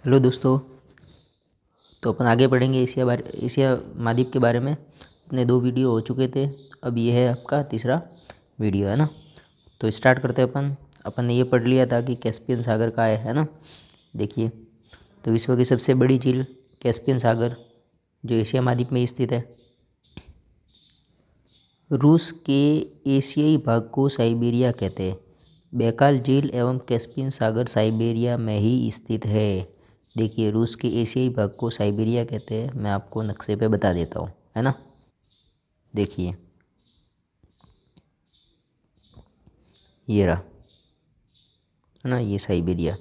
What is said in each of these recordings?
Hello दोस्तों। तो अपन आगे पढ़ेंगे एशिया महाद्वीप के बारे में। अपने 2 वीडियो हो चुके थे, अब ये है आपका तीसरा वीडियो, है ना। तो स्टार्ट करते हैं अपन ने ये पढ़ लिया था कि कैस्पियन सागर का है ना। देखिए, तो विश्व की सबसे बड़ी झील कैस्पियन सागर जो एशिया महाद्वीप में स्थित है। रूस के एशियाई भाग को साइबेरिया कहते हैं। बैकाल झील एवं कैस्पियन सागर साइबेरिया में ही स्थित है। देखिए, रूस के एशियाई भाग को साइबेरिया कहते हैं। मैं आपको नक्शे पे बता देता हूँ, है ना। देखिए, ये रहा, है ना, ये साइबेरिया।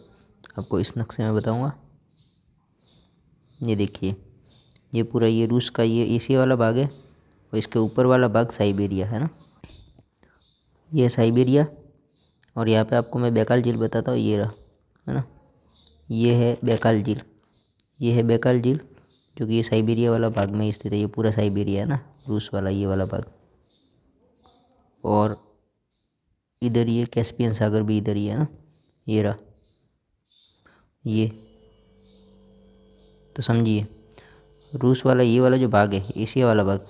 आपको इस नक्शे में बताऊँगा। ये देखिए, ये पूरा ये रूस का ये एशिया वाला भाग है और इसके ऊपर वाला भाग साइबेरिया, है ना। ये साइबेरिया और यहाँ पे आपको मैं बैकाल झील बताता हूँ, ये रहा, है ना। ये है बैकाल झील, ये है बैकाल झील जो कि ये साइबेरिया वाला भाग में स्थित है। ये पूरा साइबेरिया है ना, रूस वाला ये वाला भाग। और इधर ये कैस्पियन सागर भी इधर ही है ना, ये रहा ये। तो समझिए, रूस वाला ये वाला जो भाग है, एशिया वाला भाग,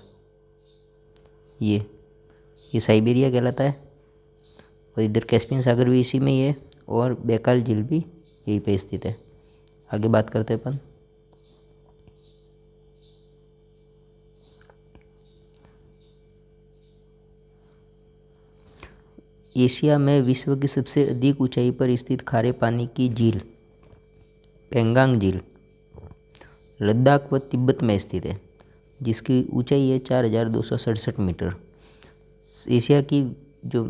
ये साइबेरिया कहलाता है। और इधर कैस्पियन सागर भी इसी में ही है और बैकाल झील भी यहीं पे स्थित है। आगे बात करते हैं अपन। एशिया में विश्व की सबसे अधिक ऊंचाई पर स्थित खारे पानी की झील पेंगांग झील लद्दाख व तिब्बत में स्थित है, जिसकी ऊंचाई है 4,267 मीटर।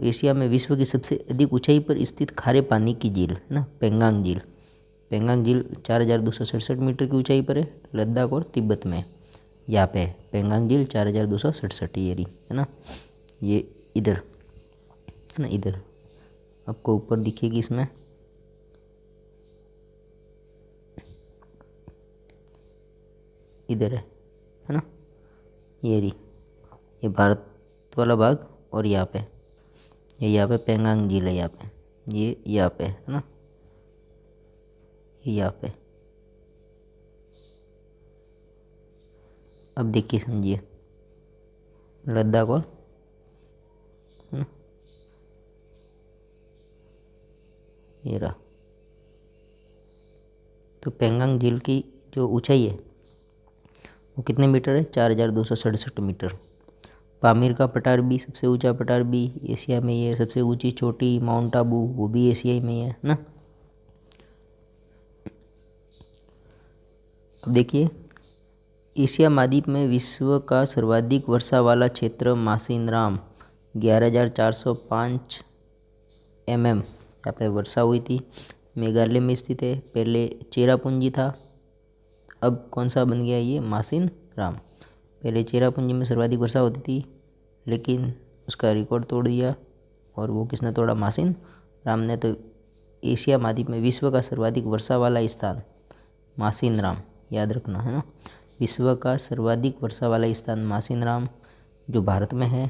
एशिया में विश्व की सबसे अधिक ऊंचाई पर स्थित खारे पानी की झील है ना, पेंगांग झील। पेंगांग झील 4,267 मीटर की ऊंचाई पर है, लद्दाख और तिब्बत में। यहाँ पे है पेंगांग झील 4,267, ये रही, है ना। ये इधर, है ना, इधर आपको ऊपर दिखेगी इसमें। इधर है ना, ये रही, ये भारत वाला भाग। और यहाँ पे ये यहाँ पे पेंगांग झील है, यहाँ पे ये यहाँ पे, है ना, ये यहाँ पे। अब देखिए, समझिए, लद्दाख और, है ना, ये रहा। तो पेंगांग झील की जो ऊंचाई है वो कितने मीटर है? 4,267 मीटर। पामीर का पठार भी, सबसे ऊंचा पठार भी एशिया में ही है। सबसे ऊंची चोटी माउंट आबू, वो भी एशिया में ही है ना। अब देखिए, एशिया महाद्वीप में विश्व का सर्वाधिक वर्षा वाला क्षेत्र मासिनराम 11,405 mm यहाँ पे वर्षा हुई थी। मेघालय में स्थित है। पहले चेरापूंजी था, अब कौन सा बन गया ये? मासिन राम। पहले चेरापूंजी में सर्वाधिक वर्षा होती थी, लेकिन उसका रिकॉर्ड तोड़ दिया। और वो किसने तोड़ा? मासिन राम ने। तो एशिया महाद्वीप में विश्व का सर्वाधिक वर्षा वाला स्थान मासिन राम, याद रखना, है ना। विश्व का सर्वाधिक वर्षा वाला स्थान मासिन राम, जो भारत में है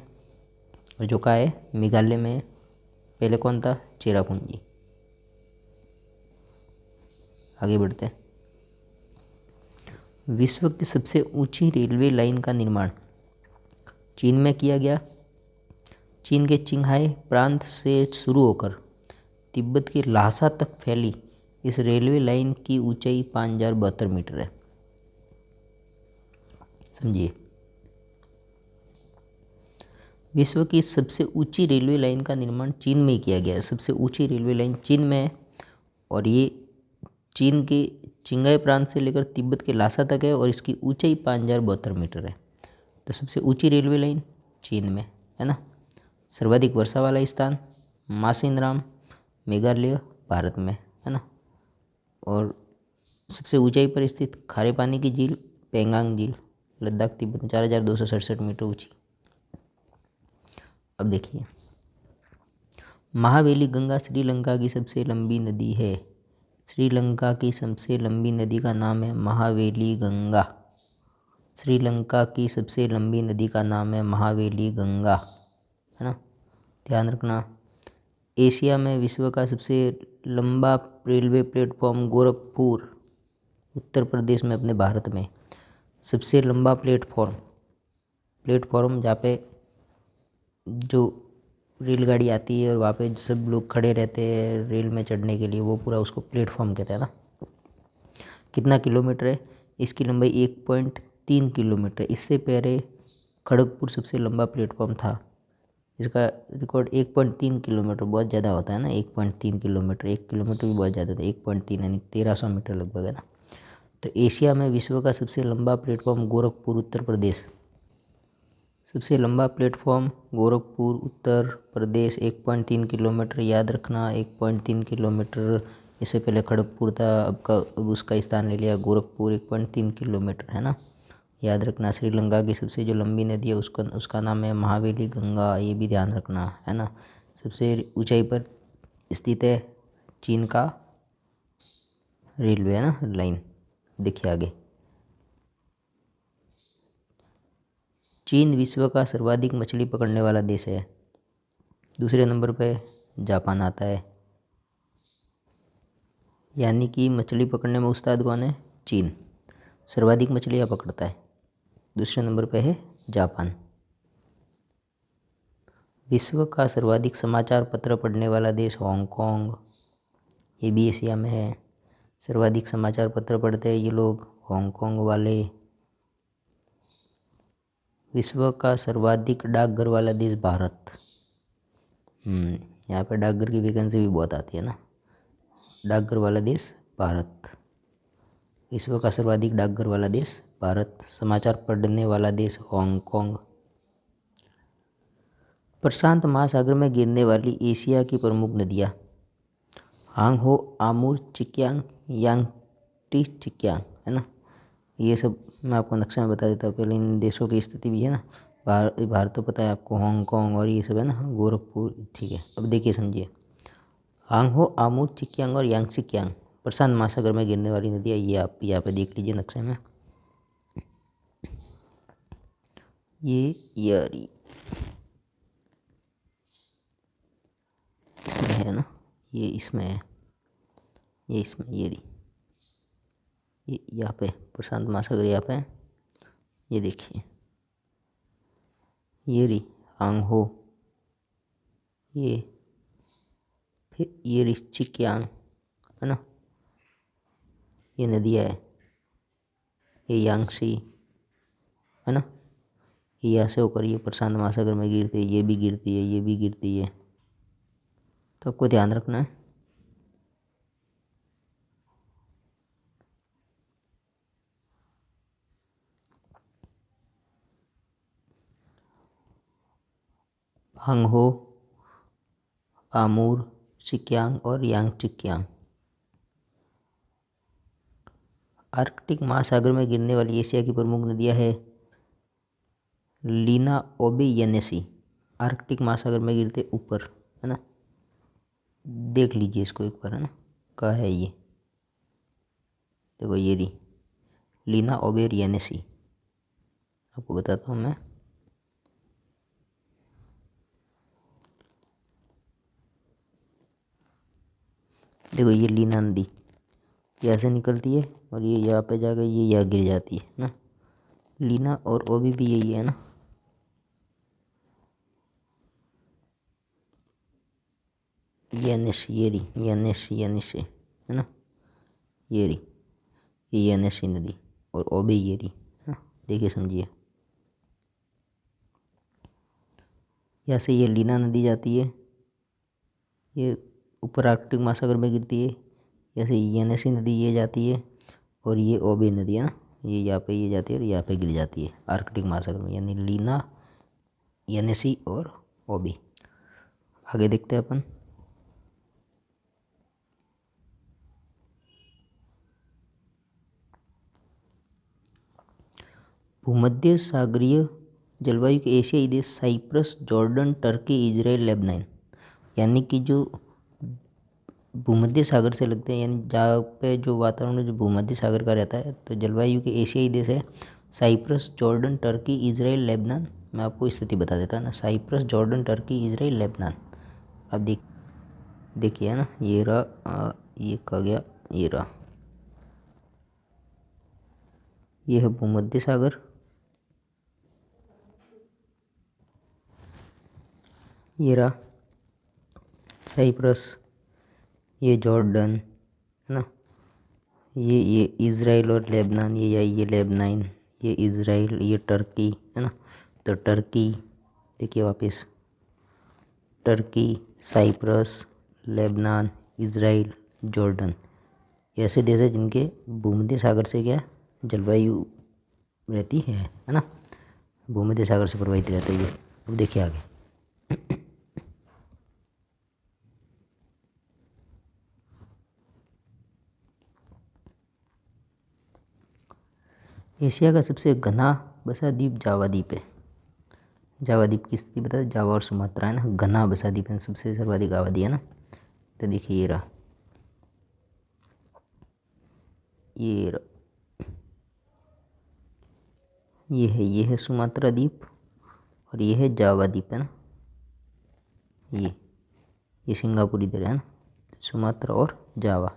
और जो का है मेघालय में है। पहले कौन था? चेरापूंजी। आगे बढ़ते हैं। विश्व की सबसे ऊंची रेलवे लाइन का निर्माण चीन में किया गया। चीन के चिंगहाई प्रांत से शुरू होकर तिब्बत के ल्हासा तक फैली इस रेलवे लाइन की ऊंचाई 5,072 मीटर है। समझिए, विश्व की सबसे ऊंची रेलवे लाइन का निर्माण चीन में ही किया गया है। सबसे ऊंची रेलवे लाइन चीन में है और ये चीन के चिंगाई प्रांत से लेकर तिब्बत के ल्हासा तक है और इसकी ऊंचाई 5,072 मीटर है। तो सबसे ऊंची रेलवे लाइन चीन में, है ना। सर्वाधिक वर्षा वाला स्थान मासिनराम, मेघालय, भारत में, है ना। और सबसे ऊंचाई पर स्थित खारे पानी की झील पेंगांग झील, लद्दाख तिब्बत, 4,267 मीटर ऊंची। अब देखिए, महावेली गंगा श्रीलंका की सबसे लंबी नदी है। श्रीलंका की सबसे लंबी नदी का नाम है महावेली गंगा। श्रीलंका की सबसे लंबी नदी का नाम है महावेली गंगा, है ना, ध्यान रखना। एशिया में विश्व का सबसे लंबा रेलवे प्लेटफॉर्म गोरखपुर उत्तर प्रदेश में अपने भारत में सबसे लंबा प्लेटफॉर्म जहाँ पे जो रेलगाड़ी आती है और वहाँ पे सब लोग खड़े रहते हैं रेल में चढ़ने के लिए, वो पूरा उसको प्लेटफॉर्म कहते हैं ना। कितना किलोमीटर है? इसकी लंबाई 1.3 किलोमीटर। इससे पहले खड़गपुर सबसे लंबा प्लेटफॉर्म था। इसका रिकॉर्ड 1.3 किलोमीटर, बहुत ज़्यादा होता है ना 1.3 किलोमीटर। 1 किलोमीटर भी बहुत ज़्यादा था, 1.3 यानी 1300 मीटर लगभग है ना। तो एशिया में विश्व का सबसे लंबा प्लेटफॉर्म गोरखपुर उत्तर प्रदेश। सबसे लंबा प्लेटफॉर्म गोरखपुर उत्तर प्रदेश 1.3 किलोमीटर। याद रखना 1.3 किलोमीटर। इससे पहले खड़गपुर था, अब उसका स्थान ले लिया गोरखपुर। 1.3 किलोमीटर है ना, याद रखना। श्रीलंका की सबसे जो लंबी नदी है उसका नाम है महावेली गंगा, ये भी ध्यान रखना है ना। सबसे ऊंचाई पर स्थित है चीन का रेलवे है ना, लाइन। देखिए आगे, चीन विश्व का सर्वाधिक मछली पकड़ने वाला देश है। दूसरे नंबर पे जापान आता है। यानी कि मछली पकड़ने में उस्ताद कौन है? चीन। सर्वाधिक मछलियाँ पकड़ता है। दूसरे नंबर पे है जापान। विश्व का सर्वाधिक समाचार पत्र पढ़ने वाला देश हांगकांग, ये भी एशिया में है। सर्वाधिक समाचार पत्र पढ़ते हैं ये लोग, हांगकांग वाले। विश्व का सर्वाधिक डाकघर वाला देश भारत। यहाँ पर डाकघर की वैकेंसी भी बहुत आती है ना। डाकघर वाला देश भारत। विश्व का सर्वाधिक डाकघर वाला देश भारत। समाचार पढ़ने वाला देश हांगकांग। प्रशांत महासागर में गिरने वाली एशिया की प्रमुख नदियाँ हांग हो, आमूर, चिकियांग, यांगटी चिकियांग है ना। ये सब मैं आपको नक्शे में बता देता हूँ। पहले इन देशों की स्थिति भी है ना। भारत तो पता है आपको, हांगकांग और ये सब है ना, गोरखपुर। ठीक है, अब देखिए समझिए। हांग हो, आमूर, चिकियांग और यांगची कियांग प्रशांत महासागर में गिरने वाली नदियाँ। ये आप यहाँ पे देख लीजिए नक्शे में। ये यारी इसमें है ना, ये इसमें है, ये इसमें, ये रही, ये यहाँ पे प्रशांत महासागर यहाँ पे है। ये देखिए, ये रही हांग हो, ये फिर ये रही चिकियांग है ना, ये नदियाँ है। ये यांगसी है ना, ये यहाँ से होकर ये प्रशांत महासागर में गिरती है। ये भी गिरती है, ये भी गिरती है। तो आपको ध्यान रखना है। हांग हो, आमूर, चिकियांग और यांगचिकियांग। आर्कटिक महासागर में गिरने वाली एशिया की प्रमुख नदियाँ है लीना, ओबे, येनेसी। आर्कटिक महासागर में गिरते ऊपर है ना, देख लीजिए इसको एक बार है ना, कहाँ है ये। देखो ये रही लीना, ओबे और येनेसी। आपको बताता हूँ मैं। देखो ये लीना नदी यहाँ से निकलती है और ये यहाँ पे जाकर ये यहाँ गिर जाती है ना। लीना और ओबी भी यही है ना। येनेसी, ये रही येनेसी, येनेसी है ना, ये रही ये येनेसी नदी। और ओबे ये रही है ना। देखिए समझिए, यहाँ से ये लीना नदी जाती है, ये ऊपर आर्कटिक महासागर में गिरती है। जैसे येनेसी नदी ये जाती है और ये ओबे नदी है ना, ये यहाँ पे ये जाती है और यहाँ पे गिर जाती है आर्कटिक महासागर में। यानी लीना, येनेसी और ओबे। आगे देखते हैं अपन। भूमध्य सागरीय जलवायु के एशियाई देश Cyprus, Jordan, Turkey, Israel, Lebanon. यानी कि जो भूमध्य सागर से लगते हैं, यानी जहाँ पे जो वातावरण जो भूमध्य सागर का रहता है, तो जलवायु के एशियाई देश है Cyprus, Jordan, Turkey, Israel, Lebanon. मैं आपको स्थिति बता देता है ना, Cyprus, Jordan, Turkey, Israel, Lebanon. अब देखिए है ना, ये रहा, ये कहा गया, ये रहा। ये है भूमध्य सागर, ये रहा साइप्रस, ये जॉर्डन है ना, ये इज़राइल और लेबनान, ये लेबनान, ये इज़राइल, ये टर्की है ना। तो टर्की देखिए वापस, Turkey, Cyprus, Lebanon, Israel, Jordan, ये ऐसे देश है जिनके भूमध्य सागर से क्या जलवायु रहती है ना, भूमध्य सागर से प्रभावित रहता है ये। अब देखिए आगे, एशिया का सबसे घना बसा द्वीप जावा द्वीप है। जावा द्वीप की स्थिति बता, जावा और सुमात्रा है ना, घना बसा द्वीप है, सबसे सर्वाधिक आबादी है ना। तो देखिए ये रहा, ये ये है सुमात्रा द्वीप और ये है जावा द्वीप है ना, ये सिंगापुर इधर है ना, सुमात्रा और जावा।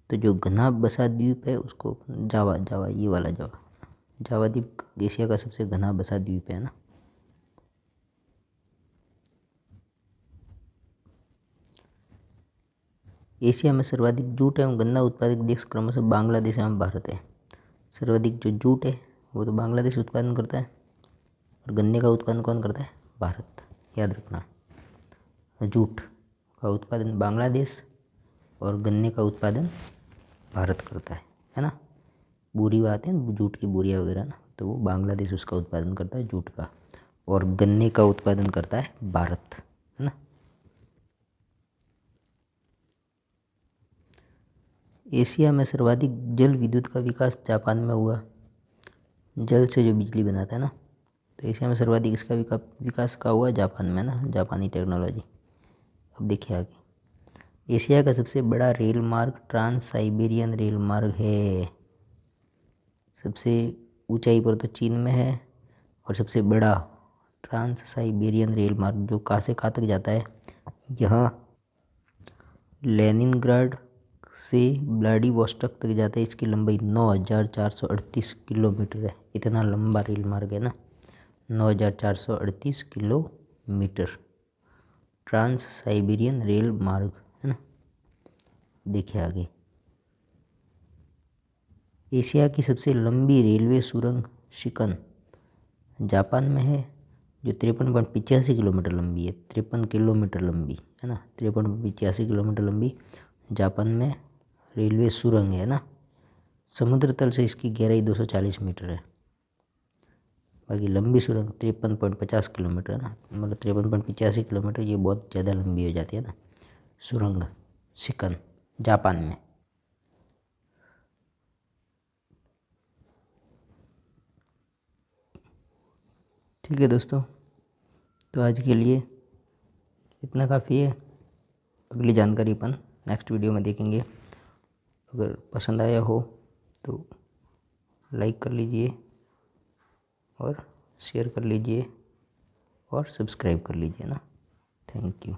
तो जो घना बसा द्वीप है उसको जावा, ये वाला जावा, जावा द्वीप एशिया का सबसे घना बसा द्वीप है ना। एशिया में सर्वाधिक जूट एवं गन्ना उत्पादक देश क्रमशः बांग्लादेश एवं भारत है। सर्वाधिक जो जूट है वो तो बांग्लादेश उत्पादन करता है, और गन्ने का उत्पादन कौन करता है? भारत। याद रखना, जूट का उत्पादन बांग्लादेश और गन्ने का उत्पादन भारत करता है ना। बोरी आते हैं जूट की बोरियाँ वगैरह ना, तो वो बांग्लादेश उसका उत्पादन करता है जूट का, और गन्ने का उत्पादन करता है भारत, है ना। एशिया में सर्वाधिक जल विद्युत का विकास जापान में हुआ। जल से जो बिजली बनाता है ना, तो एशिया में सर्वाधिक इसका विकास का हुआ जापान में ना, जापानी टेक्नोलॉजी। अब देखिए आगे, एशिया का सबसे बड़ा रेल मार्ग ट्रांस साइबेरियन रेल मार्ग है। सबसे ऊंचाई पर तो चीन में है, और सबसे बड़ा ट्रांस साइबेरियन रेल मार्ग जो कहाँ से कहाँ तक जाता है, यह लेनिनग्राड से व्लादिवोस्टोक तक जाता है। इसकी लंबाई 9,438 किलोमीटर है। इतना लंबा रेल मार्ग है ना, 9,438 किलोमीटर ट्रांस साइबेरियन रेल मार्ग है ना। देखिए आगे, एशिया की सबसे लंबी रेलवे सुरंग शिकन जापान में है, जो 53.85 किलोमीटर लंबी है। 53 किलोमीटर लंबी है ना, 53.85 किलोमीटर लंबी जापान में रेलवे सुरंग है ना। समुद्र तल से इसकी गहराई 240 मीटर है। बाकी लंबी सुरंग 53.50 किलोमीटर है ना, मतलब 53.85 किलोमीटर, ये बहुत ज़्यादा लंबी हो जाती है ना सुरंग शिकन जापान में। ठीक है दोस्तों, तो आज के लिए इतना काफ़ी है। अगली जानकारी अपन नेक्स्ट वीडियो में देखेंगे। अगर पसंद आया हो तो लाइक कर लीजिए और शेयर कर लीजिए और सब्सक्राइब कर लीजिए ना। Thank you.